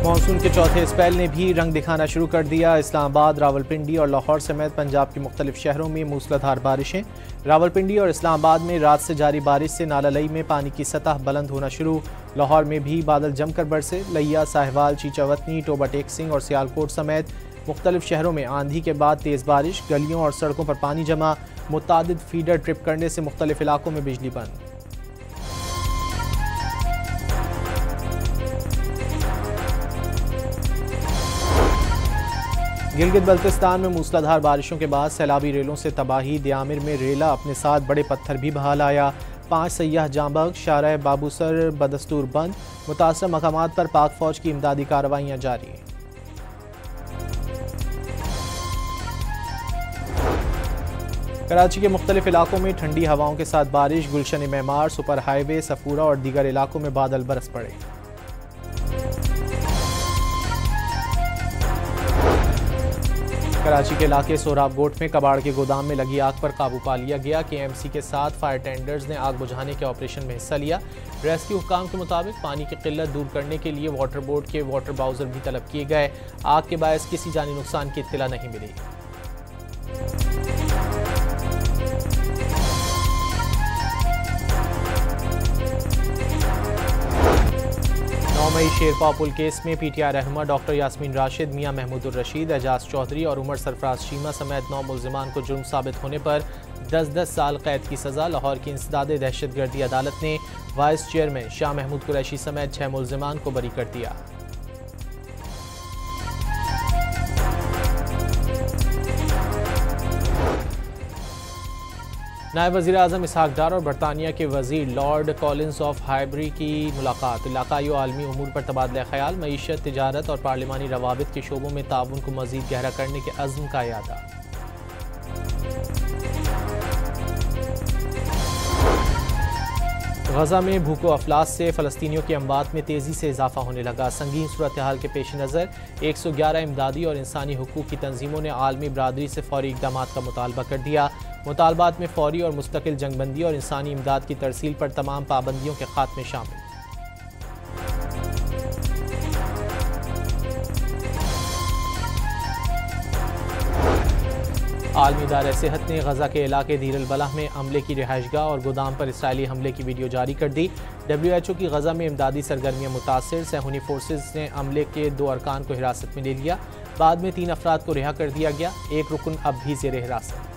Monsoon के चौथे spell ने भी रंग दिखाना शुरू कर दिया। इस्लामाबाद, रावलपिंडी और लाहौर समेत पंजाब के मुख्तलिफ शहरों में मूसलाधार बारिशें। रावलपिंडी और इस्लामाबाद में रात से जारी बारिश से नाला लई में पानी की सतह बुलंद होना शुरू। लाहौर में भी बादल जमकर बरसे। लिया, साहिवाल, चीचावतनी, टोबा टेक सिंह और सियालकोट समेत मुख्तलिफ शहरों में आंधी के बाद तेज़ बारिश। गलियों और सड़कों पर पानी जमा। मुतादिद फीडर ट्रिप करने से मुख्तलिफ इलाकों में बिजली बंद। गिलगित बल्तिस्तान में मूसलाधार बारिशों के बाद सैलाबी रेलों से तबाही। दियामिर में रेला अपने साथ बड़े पत्थर भी बहा लाया। 5 सयाह जाँ बख्श। शारह बाबूसर बदस्तूर बंद। मुतासर मकामात पर पाक फौज की इमदादी कार्रवाइयाँ जारी। कराची के मुख्तलिफ इलाकों में ठंडी हवाओं के साथ बारिश। गुलशन मेमार, सुपर हाईवे, सफूरा और दीगर इलाकों में बादल बरस पड़े। कराची के इलाके सोहराब गोट में कबाड़ के गोदाम में लगी आग पर काबू पा लिया गया। KMC के साथ फायर टेंडर्स ने आग बुझाने के ऑपरेशन में हिस्सा लिया। रेस्क्यू हुक्काम के मुताबिक पानी की किल्लत दूर करने के लिए वाटर बोर्ड के वाटर बाउजर भी तलब किए गए। आग के बायस किसी जानी नुकसान की इत्तला नहीं मिली। 9 मई शेरपा पुल केस में PTI रहनुमा डॉक्टर यास्मीन राशिद, मियां महमूदुर रशीद, एजाज चौधरी और उमर सरफराज शीमा समेत 9 मुल्जिमान को जुर्म साबित होने पर 10-10 साल कैद की सजा। लाहौर की इंसदादे दहशतगर्दी अदालत ने वाइस चेयरमैन शाह महमूद कुरैशी समेत 6 मुल्जिमान को बरी कर दिया। नायब वज़ीर आज़म इसहाक डार और बरतानिया के वज़ीर लॉर्ड कॉलिंस ऑफ हाइबरी की मुलाकात। इलाकाई और आलमी उमूर पर तबादला ख्याल। मईशत, तिजारत और पार्लिमानी रवाबित के शोबों में ताउन को मज़ीद गहरा करने के अज़्म का यादा। गजा में भूख व अफलास से फ़लस्तीनियों की अमवात में तेज़ी से इजाफा होने लगा। संगीन सूरत हाल के पेश नज़र 111 इमदादी और इंसानी हुकूक की तंजीमों ने आलमी बरादरी से फौरी इक़दाम का मुतालबा कर दिया। मुतालबात में फौरी और मुस्तकिल जंगबंदी और इंसानी इमदाद की तरसील पर तमाम पाबंदियों के खात्मे शामिल। आलमी इदारे सेहत ने गजा के इलाके दीर अल बलाह में अमले की रिहाइशगाह और गोदाम पर इसराइली हमले की वीडियो जारी कर दी। WHO की गजा में इमदादी सरगर्मियां मुतासिर। सहूनी फोर्सेज ने अमले के 2 अरकान को हिरासत में ले लिया। बाद में 3 अफराद को रिहा कर दिया गया। 1 रुकन अब भी ज़ेर हिरासत।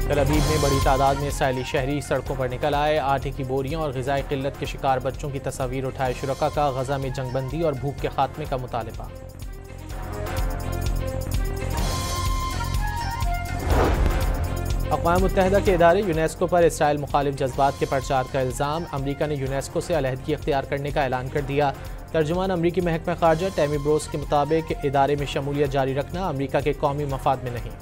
तल अवीव में बड़ी तादाद में इसराइली शहरी सड़कों पर निकल आए। आटे की बोरियां और ग़िज़ाई किल्लत के शिकार बच्चों की तस्वीर उठाए शुरका का। गजा में जंगबंदी और भूख के खात्मे का मुतालबा। अक़वाम मुत्तहिदा के इदारे यूनेस्को पर इसराइल मुखालिफ जज्बात के प्रचार का इल्ज़ाम। अमरीका ने यूनेस्को से अलहदगी इख्तियार करने का ऐलान कर दिया। तर्जुमान अमरीकी महकमा ख़ारजा टैमी ब्रोस के मुताबिक इदारे में शमूलियत जारी रखना अमरीका के कौमी मफाद में नहीं।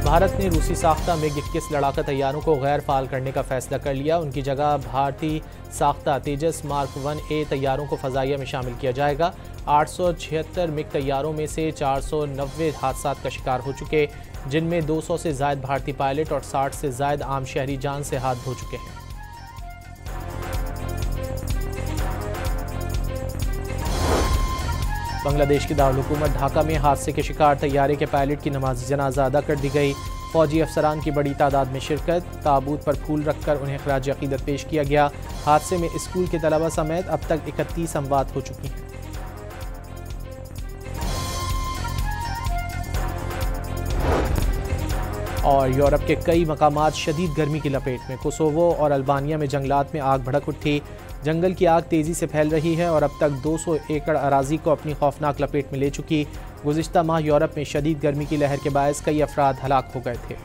भारत ने रूसी साख्ता MiG-21 लड़ाका तैयारों को गैर फाल करने का फैसला कर लिया। उनकी जगह भारतीय साख्ता तेजस मार्क 1A तैयारों को फ़ज़ाइया में शामिल किया जाएगा। 876 MiG तैयारों में से 490 हादसात का शिकार हो चुके, जिनमें 200 से ज़ायद भारतीय पायलट और 60 से ज़ायद आम शहरी जान से हाथ धो चुके हैं। बांग्लादेश की दारुल-हुकूमत ढाका में हादसे के शिकार तैयारे के पायलट की नमाज़ जनाजा अदा कर दी गई। फौजी अफसरान की बड़ी तादाद में शिरकत। ताबूत पर फूल रखकर उन्हें खराज अक़ीदत पेश किया गया। हादसे में स्कूल के तलबा समेत अब तक 31 अमवात हो चुकी हैं। और यूरोप के कई मकामात शदीद गर्मी की लपेट में। कोसोवो और अल्बानिया में जंगलात में आग भड़क उठी। जंगल की आग तेज़ी से फैल रही है और अब तक 200 एकड़ अराजी को अपनी खौफनाक लपेट में ले चुकी। गुज़िश्ता माह यूरोप में शदीद गर्मी की लहर के बायस कई अफराद हलाक हो गए थे।